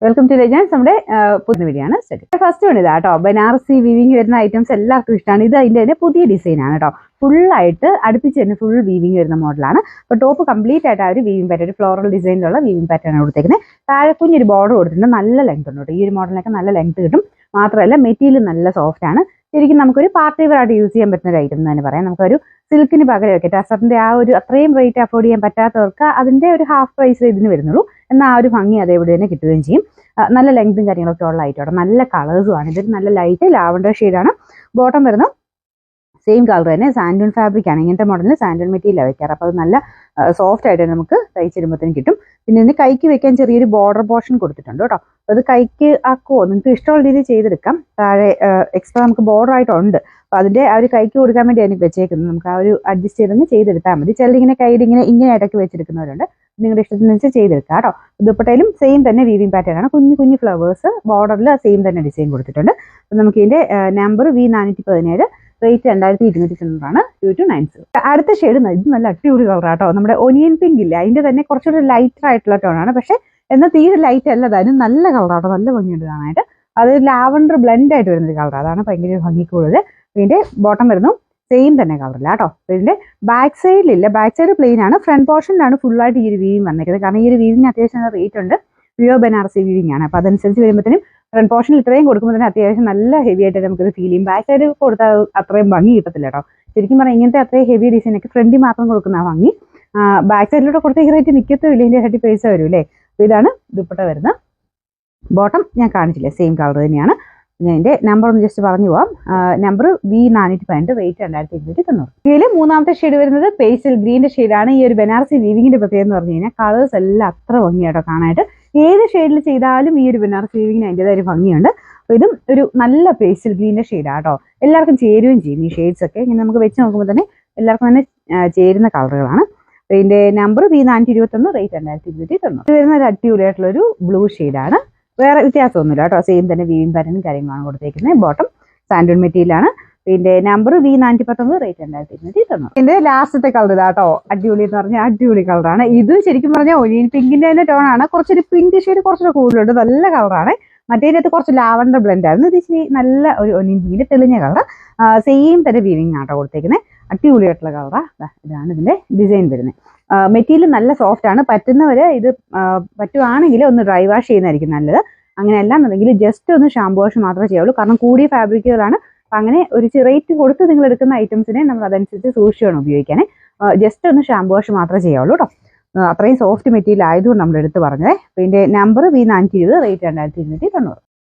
Welcome to legends. നമ്മുടെ പുതിയ video ആണ്. ഫസ്റ്റ് വൺ ഇതാ കേട്ടോ. ബനാറസി വീവിങ് വരുന്ന ഐറ്റംസ് എല്ലാവർക്കും ഇഷ്ടമാണ്. ഇത് അതിൻ്റെ തന്നെ പുതിയ ഡിസൈനാണ് കേട്ടോ. ഫുള്ളായിട്ട് അടുപ്പിച്ച് തന്നെ ഫുൾ വീവിങ് വരുന്ന മോഡലാണ്. അപ്പോൾ ടോപ്പ് കംപ്ലീറ്റ് ആയിട്ട് ആ ഒരു വീവിങ് പാറ്റേൺ, ഫ്ലോറൽ ഡിസൈനിലുള്ള വീവിങ് പാറ്റേൺ ആണ് കൊടുത്തേക്കുന്നത്. താഴെ കുഞ്ഞൊരു ബോർഡർ കൊടുത്തിട്ടുണ്ട്. നല്ല ലെങ്ത് ഉണ്ട് കേട്ടോ. ഈ ഒരു മോഡലിനൊക്കെ നല്ല ലെങ്ത് കിട്ടും. മാത്രമല്ല മെറ്റീരിയൽ നല്ല സോഫ്റ്റ് ആണ്. ശരിക്കും നമുക്കൊരു പാർട്ടി വെയർ ആയിട്ട് യൂസ് ചെയ്യാൻ പറ്റുന്ന ഒരു ഐറ്റം എന്ന് തന്നെ പറയാം. നമുക്കൊരു സിൽക്കിന് പകരമൊക്കെ ടസറിന്റെ ആ ഒരു അത്രയും റേറ്റ് അഫോർഡ് ചെയ്യാൻ പറ്റാത്തവർക്ക് അതിന്റെ ഒരു ഹാഫ് പ്രൈസ് ഇതിന് വരുന്നുള്ളൂ. എന്നാൽ ആ ഒരു ഭംഗി അതേപോലെ തന്നെ കിട്ടുകയും ചെയ്യും. നല്ല ലെങ്തും കാര്യങ്ങളൊക്കെ ഉള്ള ഐറ്റം. നല്ല കളേഴ്സും ആണ്. ഇതൊരു നല്ല ലൈറ്റ് ലാവൻഡർ ഷെയ്ഡാണ്. ബോട്ടം വരുന്ന സെയിം കളർ തന്നെ. സാൻഡൂൺ ഫാബ്രിക് ആണ്. ഇങ്ങനത്തെ മോഡലിൽ സാൻഡൂൺ മെറ്റീരിയൽ വെക്കാറ്. അപ്പോൾ അത് നല്ല സോഫ്റ്റ് ആയിട്ട് നമുക്ക് തയ്ച്ചിരുമ്പോഴത്തേനും കിട്ടും. പിന്നെ ഇതിന് കൈക്ക് വെക്കാൻ ചെറിയൊരു ബോർഡർ പോർഷൻ കൊടുത്തിട്ടുണ്ട് കേട്ടോ. അത് കൈക്ക് ആക്കുമോ നിങ്ങൾക്ക് ഇഷ്ടമുള്ള രീതിയിൽ ചെയ്തെടുക്കാം. താഴെ എക്സ്ട്രാ നമുക്ക് ബോർഡർ ആയിട്ടുണ്ട്. അപ്പോൾ അതിൻ്റെ ആ ഒരു കൈക്ക് കൊടുക്കാൻ വേണ്ടി എനിക്ക് വെച്ചേക്കുന്നത്. നമുക്ക് ആ ഒരു അഡ്ജസ്റ്റ് ചെയ്തൊന്ന് ചെയ്തെടുത്താൽ മതി. ചിലരിങ്ങനെ കൈയുടെ ഇങ്ങനെ ഇടയ്ക്ക് വെച്ചെടുക്കുന്നവരുണ്ട്. നിങ്ങളുടെ ഇഷ്ടത്തിനനുസരിച്ച് ചെയ്തെടുക്കാം കേട്ടോ. ദുപ്പട്ടയിലും സെയിം തന്നെ വീവിംഗ് പാറ്റേൺ ആണ്. കുഞ്ഞു കുഞ്ഞു ഫ്ലവേഴ്സ് ബോർഡറിൽ സെയിം തന്നെ ഡിസൈൻ കൊടുത്തിട്ടുണ്ട്. അപ്പം നമുക്ക് ഇതിൻ്റെ നമ്പർ V417, റേറ്റ് 2290 ആണ്. 2290. അടുത്ത ഷെയ്ഡ് ഇത് നല്ല അടിപൊളി കളറാട്ടോ. നമ്മുടെ ഒനിയൻ പിങ്ക് ഇല്ല, അതിന്റെ തന്നെ കുറച്ചുകൂടി ലൈറ്റർ ആയിട്ടുള്ള ടോണാണ്. പക്ഷെ എന്നാൽ തീരെ ലൈറ്റ് അല്ല, അതിന് നല്ല കളറാട്ടോ. നല്ല ഭംഗിയുണ്ട് കാണാനായിട്ട്. അത് ലാവൻഡർ ബ്ലെൻഡ് ആയിട്ട് വരുന്നൊരു കളർ. അതാണ് ഭയങ്കര ഭംഗി കൂടുതൽ. ഇതിന്റെ ബോട്ടം വരുന്നു സെയിം തന്നെ കളറില്ല കേട്ടോ. ഇതിന്റെ ബാക്ക് സൈഡിലില്ല, ബാക്ക് സൈഡ് പ്ലെയിൻ ആണ്. ഫ്രണ്ട് പോർഷനിലാണ് ഫുള്ളായിട്ട് ഈ ഒരു വീവിങ് വന്നിരിക്കുന്നത്. കാരണം ഈ ഒരു വീവിങ് അത്യാവശ്യം റേറ്റ് ഉണ്ട്. പ്യുവർ ബനാറസി വീവിങ് ആണ്. അപ്പോൾ അതനുസരിച്ച് വരുമ്പോഴത്തേനും ഫ്രണ്ട് പോർഷനിൽ ഇത്രയും കൊടുക്കുമ്പോൾ തന്നെ അത്യാവശ്യം നല്ല ഹെവി ആയിട്ട് നമുക്കത് ഫീൽ ചെയ്യും. ബാക്ക് സൈഡ് കൊടുത്താൽ അത്രയും ഭംഗി കിട്ടത്തില്ല കേട്ടോ. ശരിക്കും പറഞ്ഞാൽ ഇങ്ങനത്തെ അത്രയും ഹെവി ഡിസൈനൊക്കെ ഫ്രണ്ടിൽ മാത്രം കൊടുക്കുന്ന ഭംഗി. ബാക്ക് സൈഡിലൂടെ കൊടുത്ത ഈ റേറ്റ് നിൽക്കത്തുമില്ല. ഇതിൻ്റെ 30 പൈസ വരും അല്ലേ. അപ്പോൾ ഇതാണ് ദുപ്പട്ട വരുന്നത്. ബോട്ടം ഞാൻ കാണിച്ചില്ല, സെയിം കളർ തന്നെയാണ്. ഞാൻ എൻ്റെ നമ്പർ ഒന്ന് ജസ്റ്റ് പറഞ്ഞു പോവാം. Number V418, rate 2290. ഇതിൽ മൂന്നാമത്തെ ഷെയ്ഡ് വരുന്നത് പേസ്റ്റൽ ഗ്രീൻ്റെ ഷെയ്ഡാണ്. ഈ ഒരു ബനാറസി വീവിങ്ങിന്റെ പ്രത്യേകത എന്ന് പറഞ്ഞു കഴിഞ്ഞാൽ കളേഴ്സ് എല്ലാം അത്ര ഭംഗിയായിട്ടോ കാണാനായിട്ട്. ഏത് ഷെയ്ഡിൽ ചെയ്താലും ഈ ഒരു ബനാറസി വീവിങ്ങിന് അതിൻ്റെതായ ഒരു ഭംഗിയുണ്ട്. അപ്പോൾ ഇതും ഒരു നല്ല പേസ്റ്റൽ ഗ്രീൻ്റെ ഷെയ്ഡാട്ടോ. എല്ലാവർക്കും ചേരുകയും ചെയ്യും ഈ ഷെയ്ഡ്സ് ഒക്കെ. ഇങ്ങനെ നമുക്ക് വെച്ച് നോക്കുമ്പോൾ തന്നെ എല്ലാവർക്കും തന്നെ ചേരുന്ന കളറുകളാണ്. അപ്പോൾ ഇതിൻ്റെ നമ്പർ V421, റേറ്റ് 2290. ഇത് വരുന്ന ഒരു അടിപൊളിയായിട്ടുള്ളൊരു ബ്ലൂ ഷെയ്ഡാണ്. വേറെ വ്യത്യാസമൊന്നുമില്ല കേട്ടോ. സെയിം തന്നെ വീവിംഗ് പാറ്റേണും കാര്യങ്ങളാണ് കൊടുത്തേക്കുന്നത്. ബോട്ടം സാൻഡൂൺ മെറ്റീരിയലാണ്. ഇതിന്റെ നമ്പർ V419, റേറ്റ് 2290. ഇതിന്റെ ലാസ്റ്റത്തെ കളർ ഇതാട്ടോ. അടിപൊളി എന്ന് പറഞ്ഞാൽ അടിപൊളി കളറാണ്. ഇത് ശരിക്കും പറഞ്ഞാൽ ഒനിയൻ പിങ്കിന്റെ തന്നെ ടോണാണ്. കുറച്ചൊരു പിങ്ക് ഷെയ്ഡ് കുറച്ചൊരു കൂടുതലുണ്ട്. നല്ല കളറാണ്. മറ്റേതിനകത്ത് കുറച്ച് ലാവൻഡർ ബ്ലെൻഡ് ആയിരുന്നു. ഇത് ഇച്ചിരി നല്ല ഒരു ഒനിയൻ പിങ്കിന്റെ തെളിഞ്ഞ കളർ. സെയിം തന്നെ വീവിംഗ് ആട്ടോ കൊടുത്തേക്കുന്നത്. അടിപൊളിയായിട്ടുള്ള കളറാണ്. ഇതാണ് ഇതിന്റെ ഡിസൈൻ വരുന്നത്. മെറ്റീരിയൽ നല്ല സോഫ്റ്റ് ആണ്. പറ്റുന്നവര് ഇത് പറ്റുവാണെങ്കിൽ ഒന്ന് ഡ്രൈ വാഷ് ചെയ്യുന്നതായിരിക്കും നല്ലത്. അങ്ങനെയല്ല എന്നുണ്ടെങ്കിൽ ജസ്റ്റ് ഒന്ന് ഷാമ്പു വാഷ് മാത്രമേ ചെയ്യാവുള്ളൂ. കാരണം കൂടിയ ഫാബ്രിക്കുകളാണ്. അപ്പം അങ്ങനെ ഒരു റേറ്റ് കൊടുത്ത് നിങ്ങൾ എടുക്കുന്ന ഐറ്റംസിനെ നമ്മൾ അതനുസരിച്ച് സൂക്ഷിച്ചാണ് ഉപയോഗിക്കാനേ. ജസ്റ്റ് ഒന്ന് ഷാമ്പു വാഷ് മാത്രമേ ചെയ്യാവുള്ളൂ കേട്ടോ. അത്രയും സോഫ്റ്റ് മെറ്റീരിയൽ ആയതുകൊണ്ട് നമ്മൾ എടുത്ത് പറഞ്ഞത്. അപ്പോൾ ഇതിൻ്റെ നമ്പർ V420, റേറ്റ് 2290.